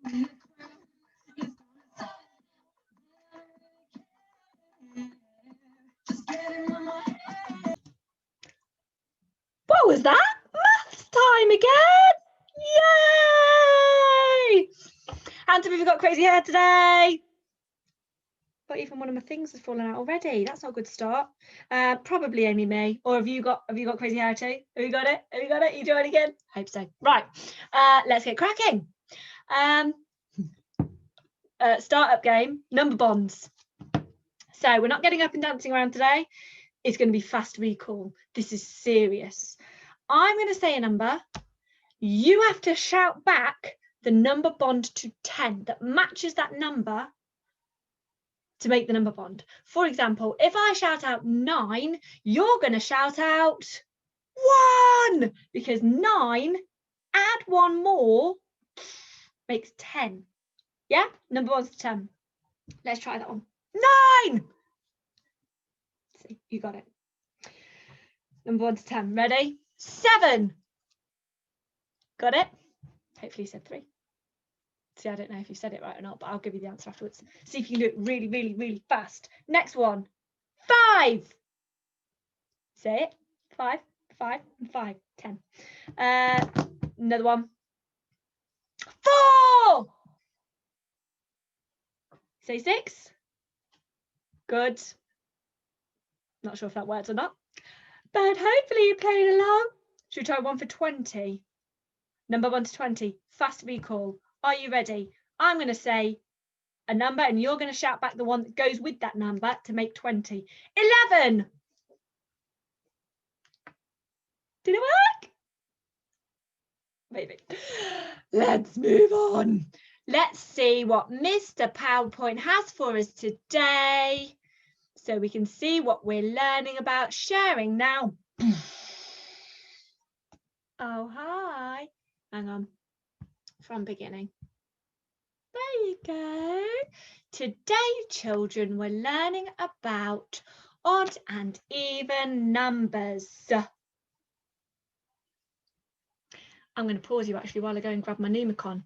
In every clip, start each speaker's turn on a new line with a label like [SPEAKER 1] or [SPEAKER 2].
[SPEAKER 1] What was that? Maths time again! Yay! Hands up if you've got crazy hair today. But even one of my things has fallen out already. That's not a good start. Probably Amy May. Or have you got crazy hair too? Have you got it? Have you got it? You doing it again? Hope so. Right. Let's get cracking. Startup game, number bonds. So we're not getting up and dancing around today. It's going to be fast recall. This is serious. I'm going to say a number. You have to shout back the number bond to 10 that matches that number to make the number bond. For example, if I shout out 9, you're going to shout out 1, because 9, add 1 more, makes 10. Yeah, number bonds to 10. Let's try that one. 9. See, you got it. Number 1 to 10. Ready? 7. Got it? Hopefully you said 3. See, I don't know if you said it right or not, but I'll give you the answer afterwards. See if you look really, really, really fast. Next one. 5. Say it. 5, 5, and 5. 10. Another one. 4. Say 6. Good. Not sure if that works or not, but hopefully you played along. Should we try one for 20? Number 1 to 20. Fast recall. Are you ready? I'm going to say a number and you're going to shout back the one that goes with that number to make 20. 11. Did it work? Maybe. Let's move on. Let's see what Mr. PowerPoint has for us today, so we can see what we're learning about sharing now. Oh, hi. Hang on. From beginning. There you go. Today, children, we're learning about odd and even numbers. I'm going to pause you actually while I go and grab my Numicon.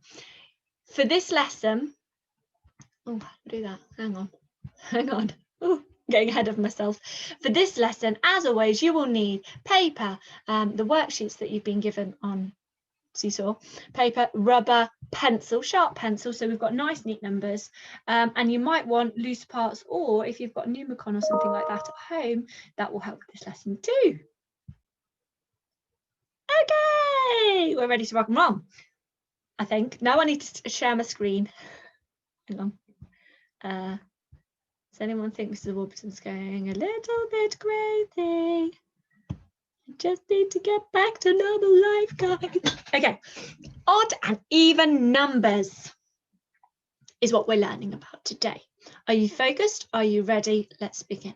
[SPEAKER 1] For this lesson, oh, do that. Hang on. Oh, getting ahead of myself. For this lesson, as always, you will need paper, the worksheets that you've been given on Seesaw, paper, rubber, pencil, sharp pencil, so we've got nice neat numbers, and you might want loose parts, or if you've got Numicon or something like that at home, that will help with this lesson too. Okay, we're ready to rock and roll, I think. Now I need to share my screen. Hang on. Does anyone think Mrs. Warburton's going a little bit crazy? Just need to get back to normal life, guys. Okay, odd and even numbers is what we're learning about today. Are you focused? Are you ready? Let's begin.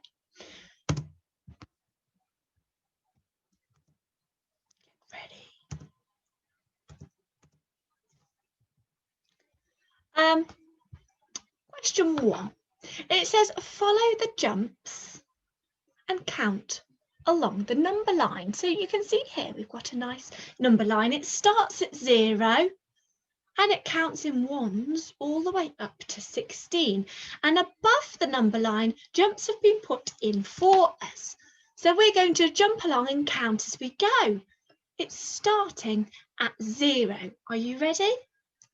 [SPEAKER 1] Ready. Question 1. It says follow the jumps and count along the number line. So you can see here we've got a nice number line. It starts at 0 and it counts in ones all the way up to 16. And above the number line, jumps have been put in for us. So we're going to jump along and count as we go. It's starting at 0. Are you ready?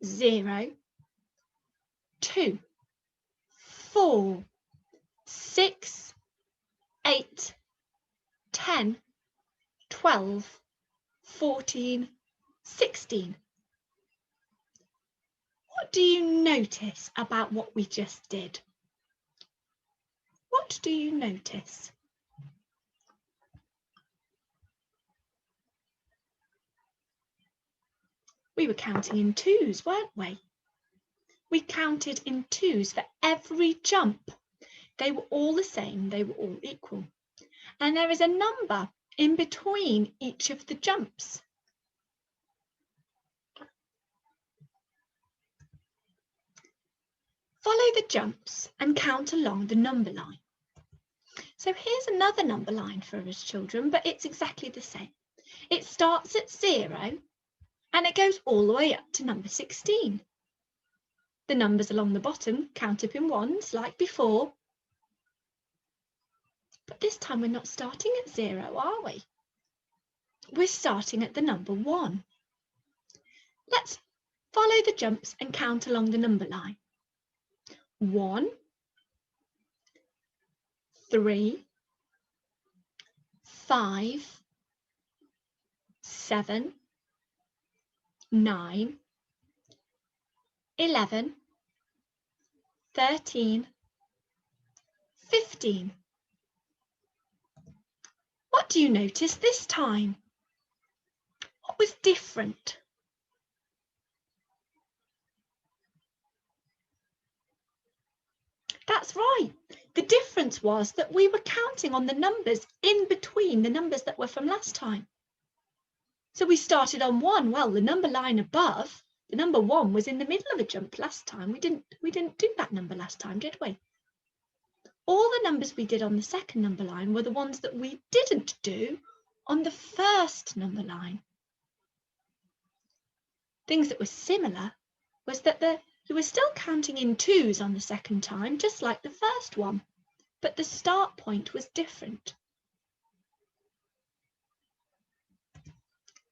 [SPEAKER 1] 0, 2, 4, 6, 8, 10, 12, 14, 16. What do you notice about what we just did? What do you notice? We were counting in 2s, weren't we? We counted in 2s for every jump. They were all the same, they were all equal. And there is a number in between each of the jumps. Follow the jumps and count along the number line. So here's another number line for us children, but it's exactly the same. It starts at 0 and it goes all the way up to number 16. the numbers along the bottom count up in ones like before. But this time we're not starting at 0, are we? We're starting at the number 1. Let's follow the jumps and count along the number line. 1, 3, 5, 7, 9, 11, 13, 15. What do you notice this time? What was different? That's right. The difference was that we were counting on the numbers in between the numbers that were from last time. So we started on 1. Well, the number line above, the number 1 was in the middle of a jump last time. We didn't do that number last time, did we? All the numbers we did on the second number line were the ones that we didn't do on the first number line. Things that were similar was that you were still counting in 2s on the second time, just like the first one, but the start point was different.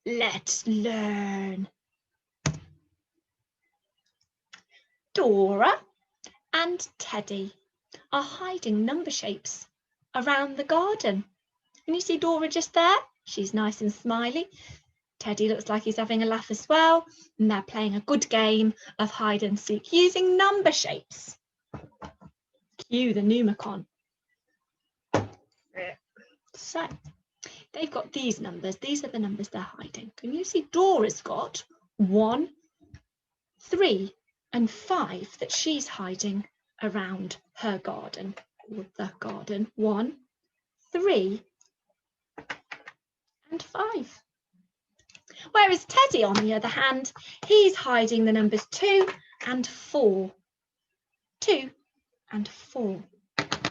[SPEAKER 1] Let's learn. Dora and Teddy are hiding number shapes around the garden. Can you see Dora just there? She's nice and smiley. Teddy looks like he's having a laugh as well, and they're playing a good game of hide and seek using number shapes. Cue the Numicon. So they've got these numbers. These are the numbers they're hiding. Can you see Dora's got 1, 3, and 5 that she's hiding around her garden, or the garden. 1, 3, and 5. Whereas Teddy, on the other hand, he's hiding the numbers 2 and 4. 2 and 4. Let's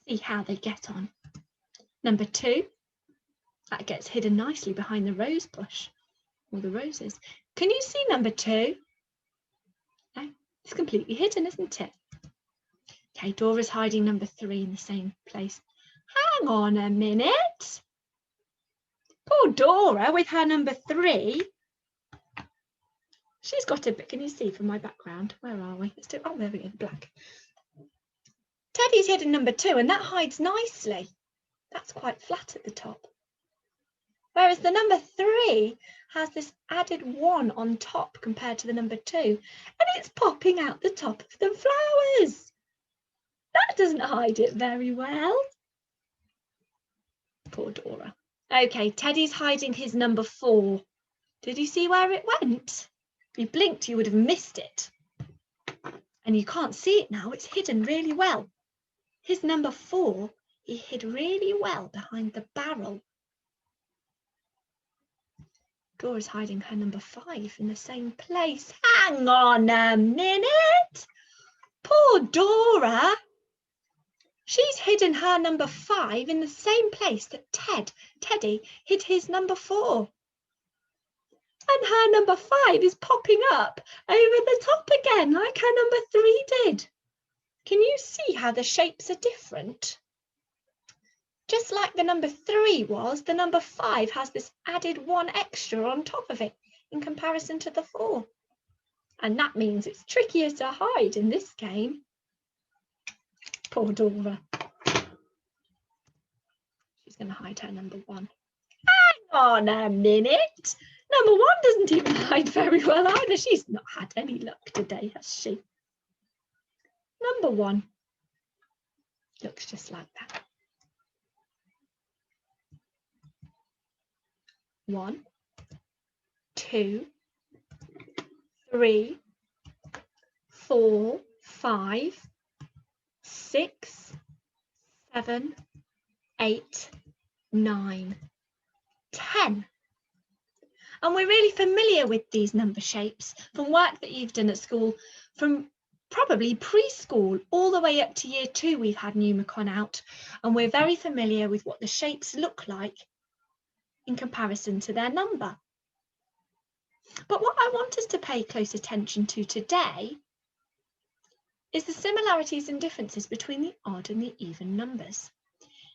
[SPEAKER 1] see how they get on. Number 2, that gets hidden nicely behind the rose bush, or the roses. Can you see number 2? No, it's completely hidden, isn't it? Okay, Dora's hiding number 3 in the same place. Hang on a minute. Poor Dora with her number 3. She's got a bit, can you see from my background? Where are we? Let's do, oh, there we go, the black. Teddy's hidden number 2 and that hides nicely. That's quite flat at the top. Whereas the number 3 has this added 1 on top compared to the number 2, and it's popping out the top of the flowers. That doesn't hide it very well. Poor Dora. Okay, Teddy's hiding his number 4. Did you see where it went? If you blinked, you would have missed it. And you can't see it now, it's hidden really well. His number 4, he hid really well behind the barrel. Dora's hiding her number 5 in the same place. Hang on a minute. Poor Dora. She's hidden her number 5 in the same place that Teddy hid his number 4. And her number 5 is popping up over the top again, like her number 3 did. Can you see how the shapes are different? Just like the number 3 was, the number 5 has this added 1 extra on top of it in comparison to the 4. And that means it's trickier to hide in this game. Poor Dora. She's going to hide her number 1. Hang on a minute. Number 1 doesn't even hide very well either. She's not had any luck today, has she? Number 1 looks just like that. 1, 2, 3, 4, 5, 6, 7, 8, 9, 10. And we're really familiar with these number shapes from work that you've done at school, from probably preschool all the way up to year 2. We've had Numicon out, and we're very familiar with what the shapes look like in comparison to their number. But what I want us to pay close attention to today is the similarities and differences between the odd and the even numbers.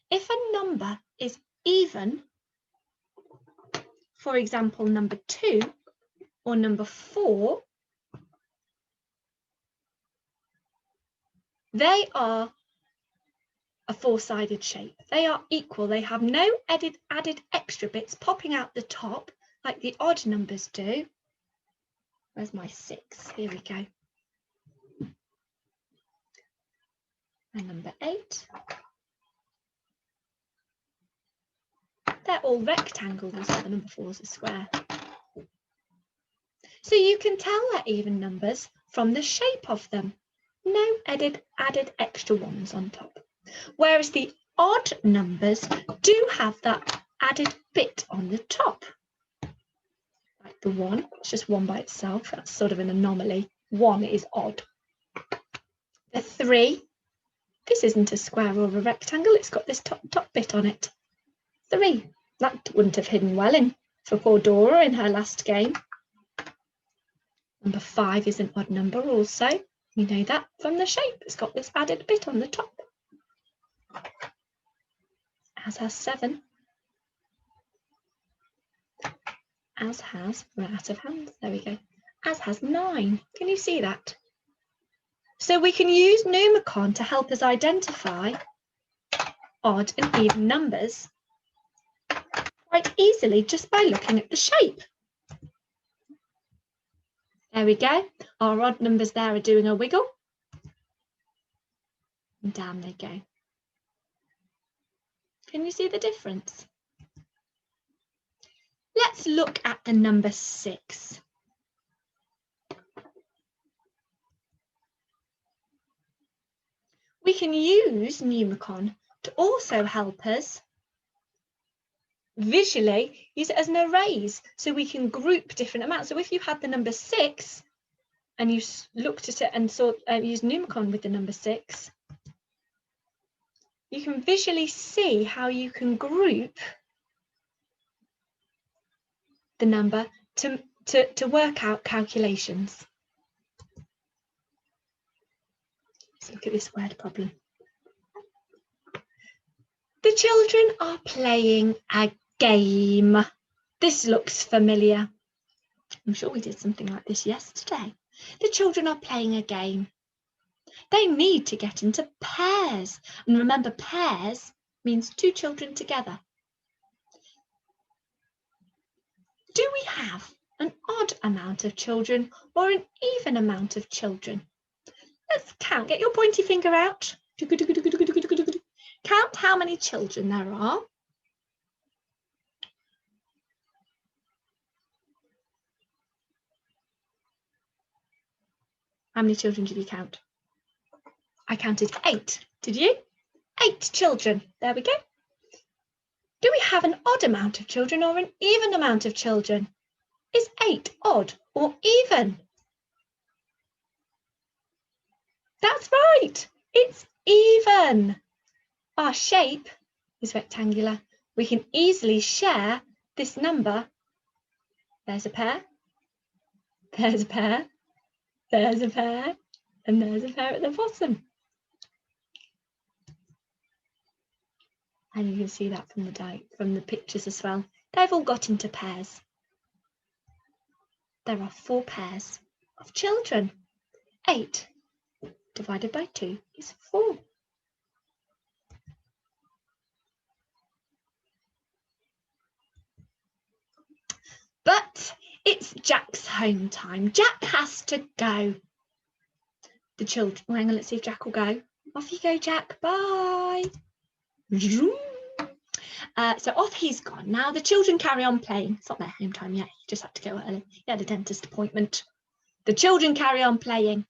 [SPEAKER 1] If a number is even, for example, number 2 or number 4, they are a four-sided shape. They are equal. They have no added extra bits popping out the top like the odd numbers do. Where's my 6? Here we go. And number 8. They're all rectangles, so the number 4 is a square. So you can tell they're even numbers from the shape of them. No added extra ones on top. Whereas the odd numbers do have that added bit on the top. Like the 1, it's just 1 by itself. That's sort of an anomaly. 1 is odd. The 3, this isn't a square or a rectangle. It's got this top bit on it. 3, that wouldn't have hidden well in for poor Dora in her last game. Number 5 is an odd number also. You know that from the shape. It's got this added bit on the top. As has 7. As has, we're out of hand. There we go. As has 9. Can you see that? So we can use Numicon to help us identify odd and even numbers quite easily just by looking at the shape. There we go. Our odd numbers there are doing a wiggle. And down they go. Can you see the difference? Let's look at the number 6. We can use Numicon to also help us visually use it as an arrays, so we can group different amounts. So if you had the number 6 and you looked at it and saw used Numicon with the number 6, you can visually see how you can group the number to work out calculations. Let's look at this word problem. The children are playing a game. This looks familiar. I'm sure we did something like this yesterday. The children are playing a game. They need to get into pairs. And remember, pairs means 2 children together. Do we have an odd amount of children or an even amount of children? Let's count. Get your pointy finger out. Count how many children there are. How many children did you count? I counted 8. Did you? 8 children. There we go. Do we have an odd amount of children or an even amount of children? Is 8 odd or even? That's right. It's even. Our shape is rectangular. We can easily share this number. There's a pair. There's a pair. There's a pair. And there's a pair at the bottom. And you can see that from the pictures as well. They've all got into pairs. There are 4 pairs of children. 8 divided by 2 is 4. But it's Jack's home time. Jack has to go. The children, hang on, let's see if Jack will go. Off you go, Jack. Bye. So off he's gone. Now the children carry on playing. It's not their home time yet. He just had to go early. He had a dentist appointment. The children carry on playing.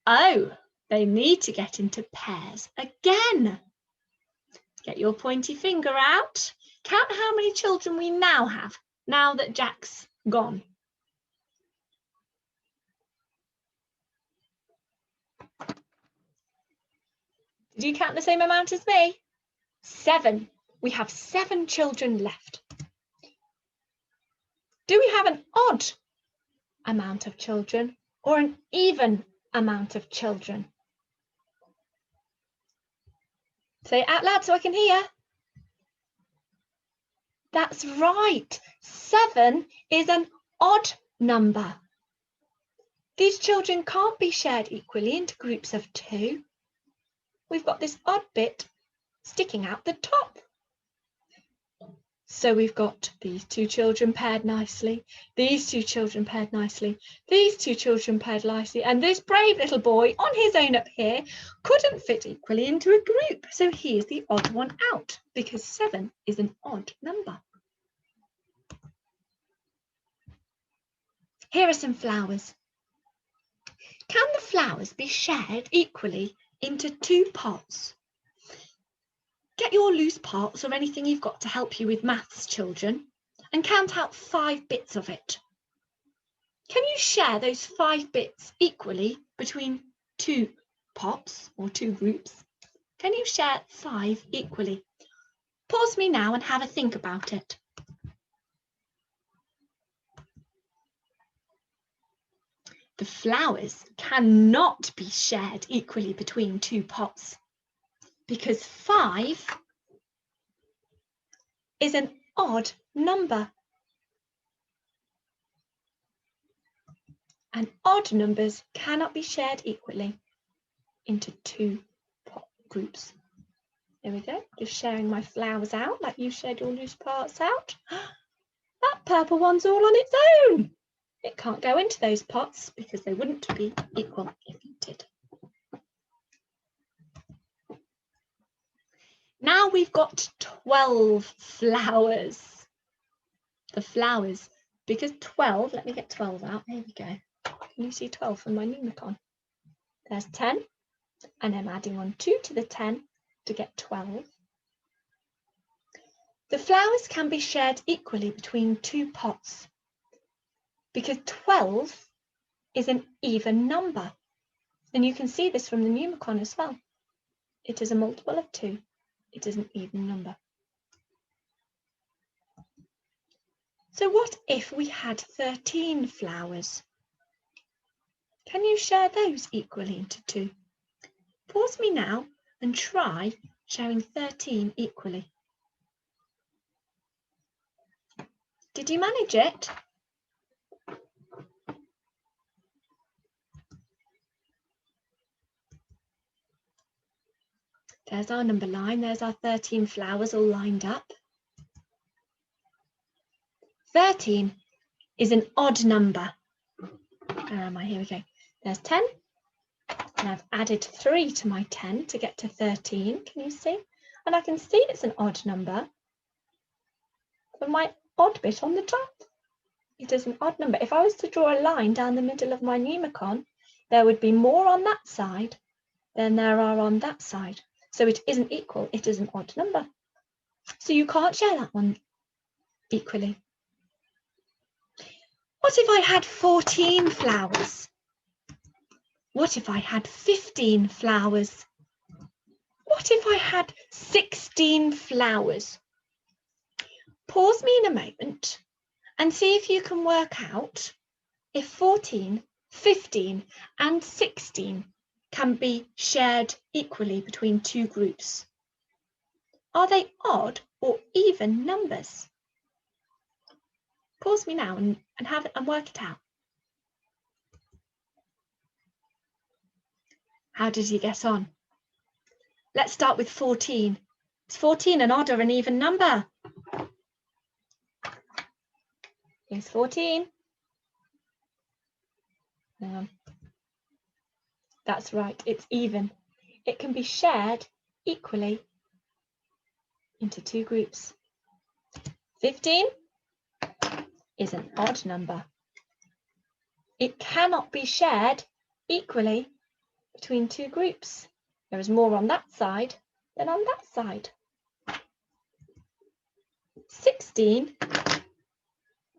[SPEAKER 1] Oh, they need to get into pairs again. Get your pointy finger out. Count how many children we now have, now that Jack's gone. Did you count the same amount as me? 7. We have 7 children left. Do we have an odd amount of children or an even amount of children? Say it out loud so I can hear. That's right. 7 is an odd number. These children can't be shared equally into groups of 2. We've got this odd bit sticking out the top. So we've got these 2 children paired nicely, these 2 children paired nicely, these 2 children paired nicely, and this brave little boy on his own up here couldn't fit equally into a group. So he is the odd one out because 7 is an odd number. Here are some flowers. Can the flowers be shared equally into 2 pots? Get your loose parts or anything you've got to help you with maths, children, and count out 5 bits of it. Can you share those 5 bits equally between 2 pots or 2 groups? Can you share 5 equally? Pause me now and have a think about it. The flowers cannot be shared equally between 2 pots because 5 is an odd number. And odd numbers cannot be shared equally into 2 pot groups. There we go, just sharing my flowers out like you shared your loose parts out. That purple one's all on its own. It can't go into those pots because they wouldn't be equal if you did. Now we've got 12 flowers. The flowers, because 12, let me get 12 out. There we go. Can you see 12 from my Numicon? There's 10, and I'm adding on 2 to the 10 to get 12. The flowers can be shared equally between 2 pots because 12 is an even number. And you can see this from the Numicon as well. It is a multiple of 2. It is an even number. So what if we had 13 flowers? Can you share those equally into 2? Pause me now and try sharing 13 equally. Did you manage it? There's our number line, there's our 13 flowers all lined up. 13 is an odd number. Where am I? Here we go. There's 10, and I've added 3 to my 10 to get to 13. Can you see? And I can see it's an odd number. But my odd bit on the top, it is an odd number. If I was to draw a line down the middle of my Numicon, there would be more on that side than there are on that side. So it isn't equal, it is an odd number. So you can't share that one equally. What if I had 14 flowers? What if I had 15 flowers? What if I had 16 flowers? Pause me in a moment and see if you can work out if 14, 15 and 16 can be shared equally between 2 groups. Are they odd or even numbers? Pause me now and have it and work it out. How did you get on? Let's start with 14. Is 14 an odd or an even number? Here's 14. That's right, it's even. It can be shared equally into 2 groups. 15 is an odd number. It cannot be shared equally between 2 groups. There is more on that side than on that side. 16,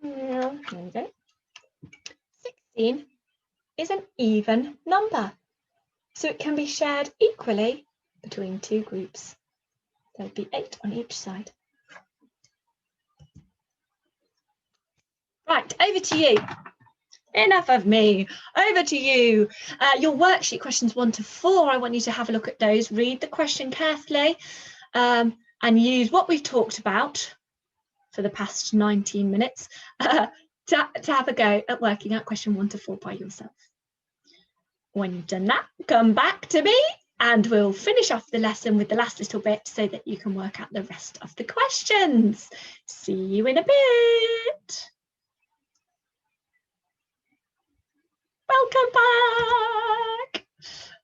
[SPEAKER 1] there we go. 16 is an even number. So it can be shared equally between 2 groups. There would be 8 on each side. Right, over to you. Enough of me. Over to you. Your worksheet questions 1 to 4. I want you to have a look at those. Read the question carefully and use what we've talked about for the past 19 minutes to have a go at working out question 1 to 4 by yourself. When you've done that, come back to me and we'll finish off the lesson with the last little bit so that you can work out the rest of the questions. See you in a bit. Welcome back.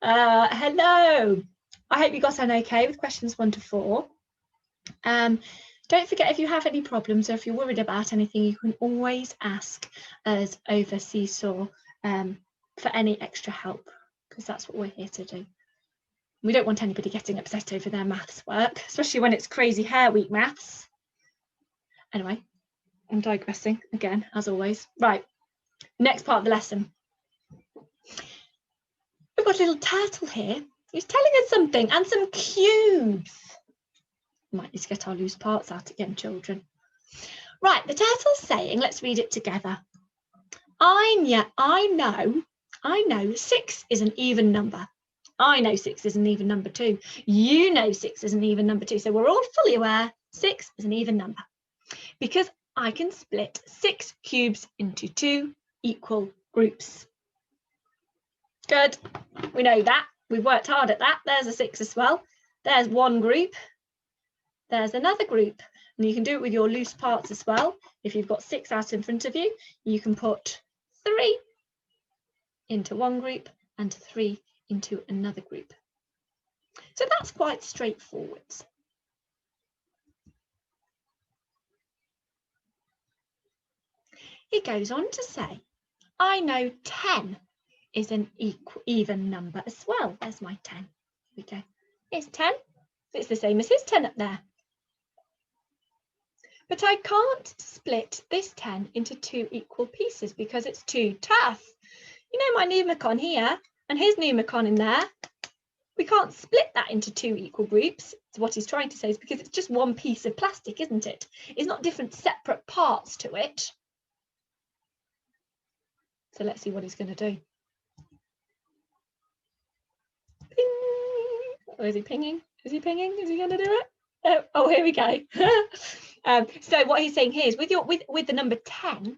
[SPEAKER 1] Hello. I hope you got on okay with questions 1 to 4. Don't forget, if you have any problems or if you're worried about anything, you can always ask us over Seesaw for any extra help, because that's what we're here to do. We don't want anybody getting upset over their maths work, especially when it's crazy hair week maths. Anyway, I'm digressing again, as always. Right, next part of the lesson. We've got a little turtle here who's telling us something, and some cubes. Might need to get our loose parts out again, children. Right, the turtle's saying, let's read it together. I know 6 is an even number. I know 6 is an even number too. You know 6 is an even number too. So we're all fully aware 6 is an even number, because I can split 6 cubes into 2 equal groups. Good, we know that. We've worked hard at that. There's a 6 as well. There's one group. There's another group. And you can do it with your loose parts as well. If you've got 6 out in front of you, you can put 3 into one group and 3 into another group. So that's quite straightforward. He goes on to say, I know 10 is an even number as well. There's my 10. Here we go. Here's 10. It's the same as his 10 up there. But I can't split this 10 into 2 equal pieces because it's too tough. You know my pneumacon here and his pneumacon in there. We can't split that into 2 equal groups. So what he's trying to say is because it's just one piece of plastic, isn't it? It's not different separate parts to it. So let's see what he's going to do. Ping. Oh, is he pinging? Is he pinging? Is he going to do it? Oh, here we go. So what he's saying here is with the number 10,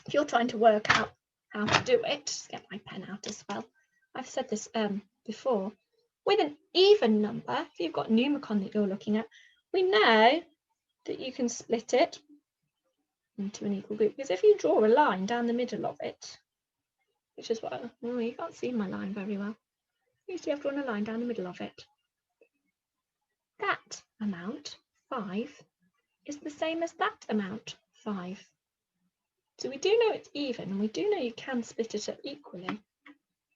[SPEAKER 1] if you're trying to work out how to do it, just get my pen out as well. I've said this before. With an even number, if you've got pneumacon that you're looking at, we know that you can split it into an equal group, because if you draw a line down the middle of it, which is what, oh, you can't see my line very well. You see I've drawn a line down the middle of it. That amount, 5, is the same as that amount, 5. So we do know it's even, and we do know you can split it up equally. And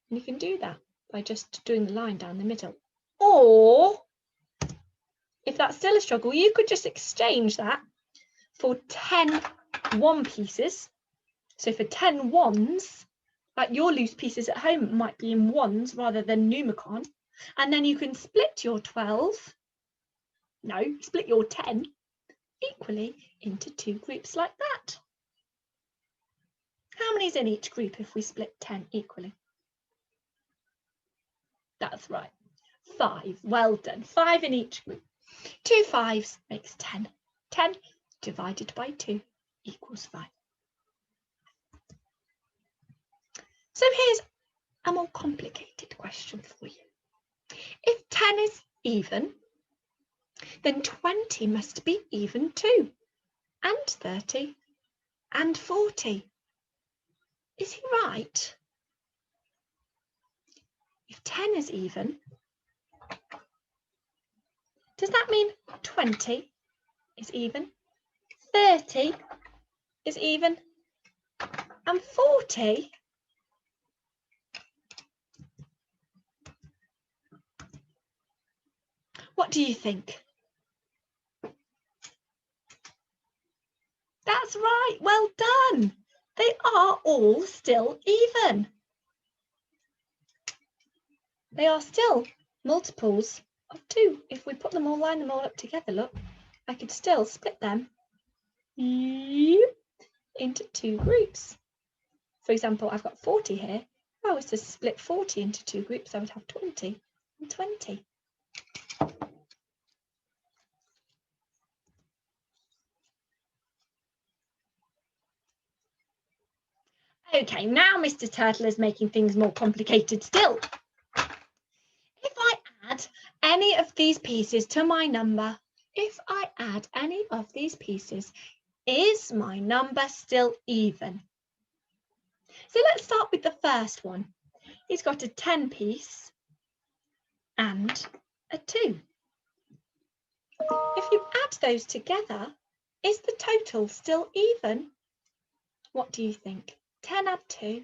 [SPEAKER 1] you can do that by just doing the line down the middle. Or, if that's still a struggle, you could just exchange that for 10 1 pieces. So for 10 ones, like your loose pieces at home might be in ones rather than pneumacon. And then you can split your 12, no, split your 10 equally into 2 groups like that. How many is in each group if we split 10 equally? That's right, 5. Well done. 5 in each group. 2 5s makes 10. 10 divided by 2 equals 5. So here's a more complicated question for you. If 10 is even, then 20 must be even too, and 30 and 40. Is he right? If 10 is even, does that mean 20 is even, 30 is even, and 40? What do you think? That's right, well done. They are all still even. They are still multiples of 2. If we put them all, line them all up together, look, I could still split them into 2 groups. For example, I've got 40 here. If I was to split 40 into 2 groups, I would have 20 and 20. Okay, now Mr. Turtle is making things more complicated still. If I add any of these pieces to my number, if I add any of these pieces, is my number still even? So let's start with the first one. He's got a 10 piece and a 2. If you add those together, is the total still even? What do you think? 10 add 2,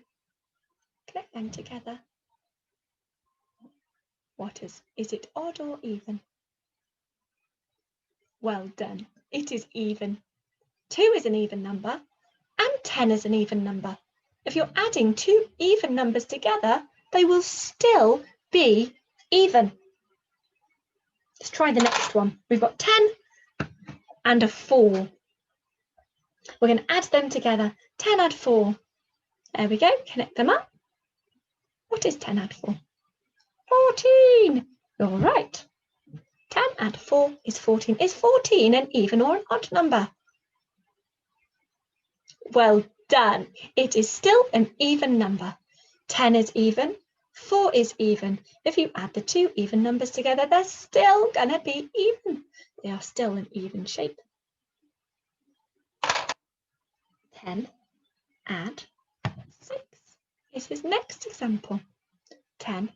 [SPEAKER 1] connect them together. What is it odd or even? Well done, it is even. 2 is an even number and 10 is an even number. If you're adding 2 even numbers together, they will still be even. Let's try the next one. We've got 10 and a 4. We're going to add them together. 10 add 4. There we go, connect them up. What is 10 add 4? 14. You're right. 10 add 4 is 14. Is 14 an even or an odd number? Well done. It is still an even number. 10 is even. 4 is even. If you add the 2 even numbers together, they're still going to be even. They are still an even shape. 10 add 6 is his next example. 10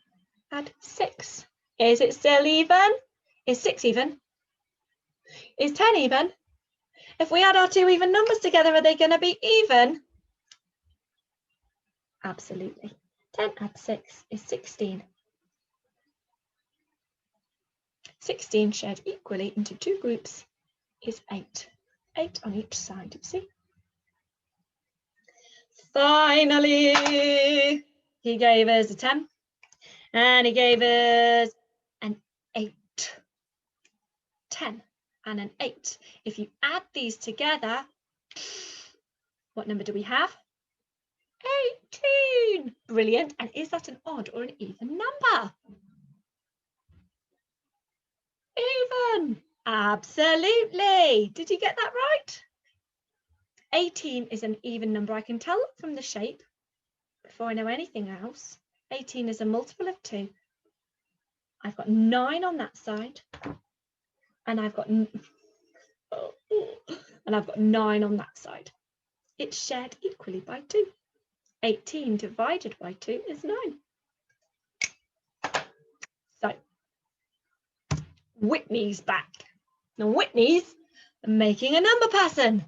[SPEAKER 1] add 6. Is it still even? Is 6 even? Is 10 even? If we add our 2 even numbers together, are they going to be even? Absolutely. 10 add 6 is 16. 16 shared equally into 2 groups is 8. 8 on each side, you see. Finally, he gave us a 10 and he gave us an 8. 10 and an 8. If you add these together, what number do we have? 18. Brilliant. And is that an odd or an even number? Even. Absolutely. Did you get that right? 18 is an even number. I can tell from the shape before I know anything else. 18 is a multiple of 2. I've got 9 on that side, and I've got 9 on that side. It's shared equally by 2. 18 divided by 2 is 9. So Whitney's back. Now Whitney's making a number pattern.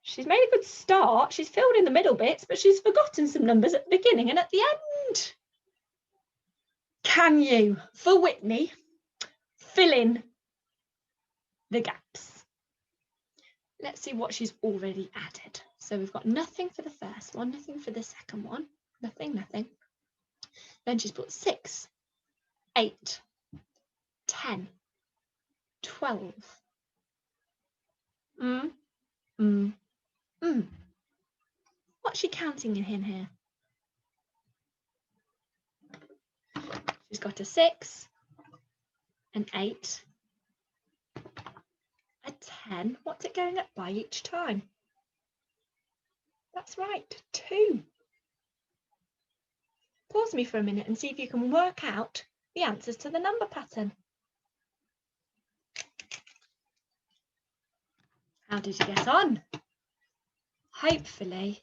[SPEAKER 1] She's made a good start. She's filled in the middle bits, but she's forgotten some numbers at the beginning and at the end. Can you, for Whitney, fill in the gaps? Let's see what she's already added. So we've got nothing for the first one, nothing for the second one, nothing. Then she's put 6, 8, 10, 12. What's she counting in here? She's got a 6, an 8, a 10. What's it going up by each time? That's right, 2. Pause me for a minute and see if you can work out the answers to the number pattern. How did you get on? Hopefully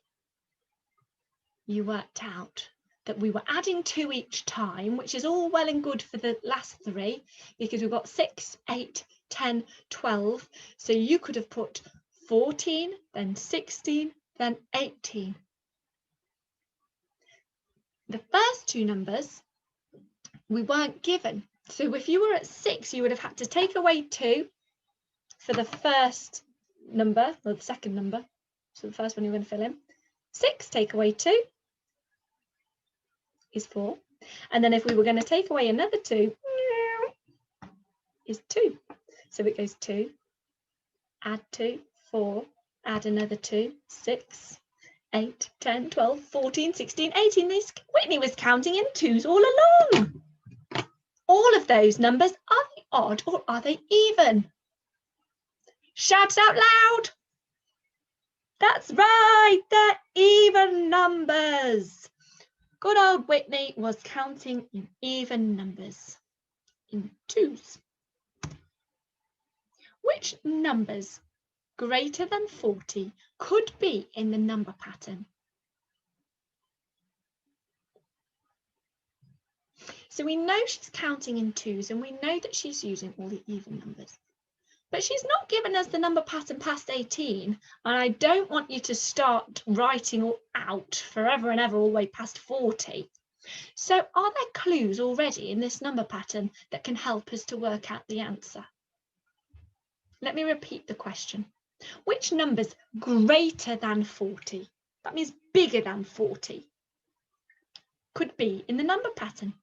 [SPEAKER 1] you worked out that we were adding 2 each time, which is all well and good for the last 3, because we've got 6, 8, 10, 12. So you could have put 14, then 16, then 18. The first 2 numbers we weren't given. So if you were at 6, you would have had to take away 2 for the first number, or the second number. So the first one you're going to fill in. 6 take away 2 is 4. And then if we were going to take away another 2, is 2. So it goes 2, add 2, 4, add another 2, 6, 8, 10, 12, 14, 16, 18. Whitney was counting in 2s all along. All of those numbers, are they odd or are they even? Shout out loud. That's right, they're even numbers. Good old Whitney was counting in even numbers, in 2s. Which numbers greater than 40 could be in the number pattern? So we know she's counting in 2s and we know that she's using all the even numbers. But she's not given us the number pattern past 18, and I don't want you to start writing out forever and ever all the way past 40. So are there clues already in this number pattern that can help us to work out the answer? Let me repeat the question. Which numbers greater than 40, that means bigger than 40, could be in the number pattern?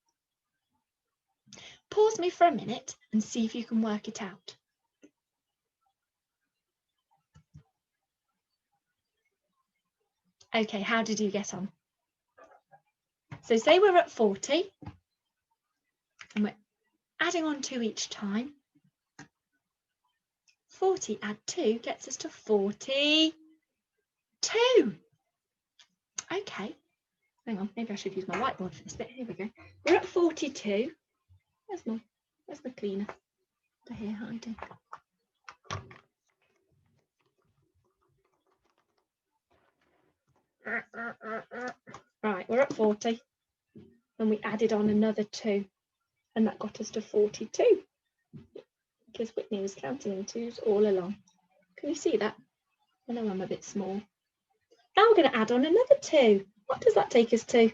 [SPEAKER 1] Pause me for a minute and see if you can work it out. Okay, how did you get on? So say we're at 40 and we're adding on 2 each time. 40 add 2 gets us to 42. Okay, hang on, maybe I should use my whiteboard for this bit. Here we go. We're at 42. Where's my cleaner? They're here hiding. Right, we're at 40 and we added on another 2 and that got us to 42 because Whitney was counting in 2s all along. Can you see that? I know I'm a bit small. Now we're going to add on another 2. What does that take us to?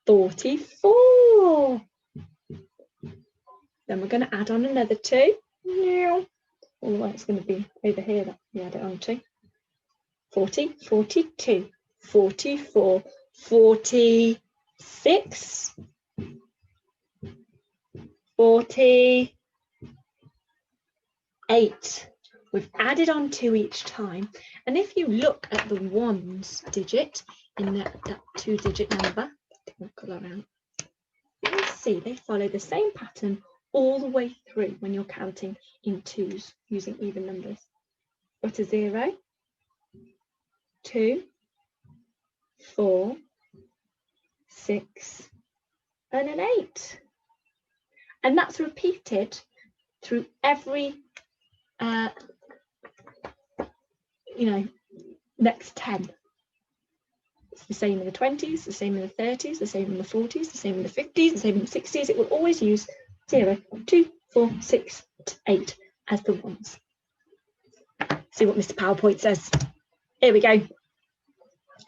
[SPEAKER 1] 44. Then we're going to add on another 2. Yeah. Well, it's going to be over here that we add it on to. 40, 42, 44, 46, 48. We've added on 2 each time. And if you look at the 1s digit in that 2-digit number, you will see they follow the same pattern all the way through when you're counting in 2s using even numbers. Got a 0, 2, 4, 6, and an 8. And that's repeated through every, next 10. It's the same in the 20s, the same in the 30s, the same in the 40s, the same in the 50s, the same in the 60s. It will always use 0, 2, 4, 6, 8 as the 1s. See what Mr. PowerPoint says. Here we go.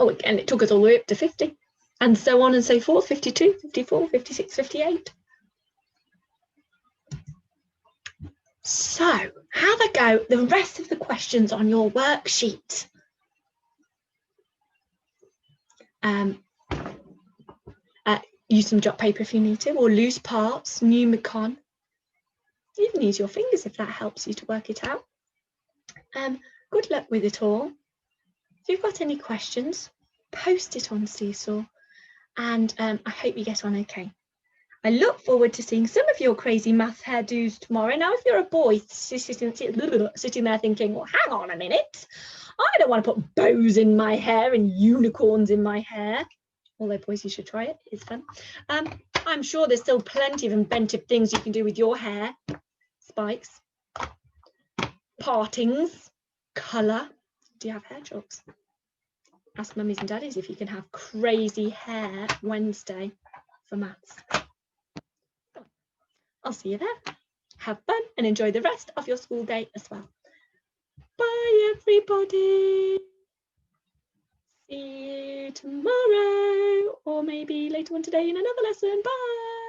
[SPEAKER 1] Oh, again, it took us all the way up to 50. And so on and so forth, 52, 54, 56, 58. So, have a go at the rest of the questions on your worksheet. Use some jot paper if you need to, or loose parts, Numicon. You can use your fingers if that helps you to work it out. Good luck with it all. If you've got any questions, post it on Seesaw, and I hope you get on okay. I look forward to seeing some of your crazy maths hairdos tomorrow. Now, if you're a boy sitting there thinking, well, hang on a minute, I don't want to put bows in my hair and unicorns in my hair. Although, boys, you should try it. It's fun. I'm sure there's still plenty of inventive things you can do with your hair. Spikes, partings, colour. Do you have hair chalks? Ask mummies and daddies if you can have crazy hair Wednesday for maths. I'll see you there. Have fun and enjoy the rest of your school day as well. Bye, everybody. See you tomorrow, or maybe later on today in another lesson. Bye.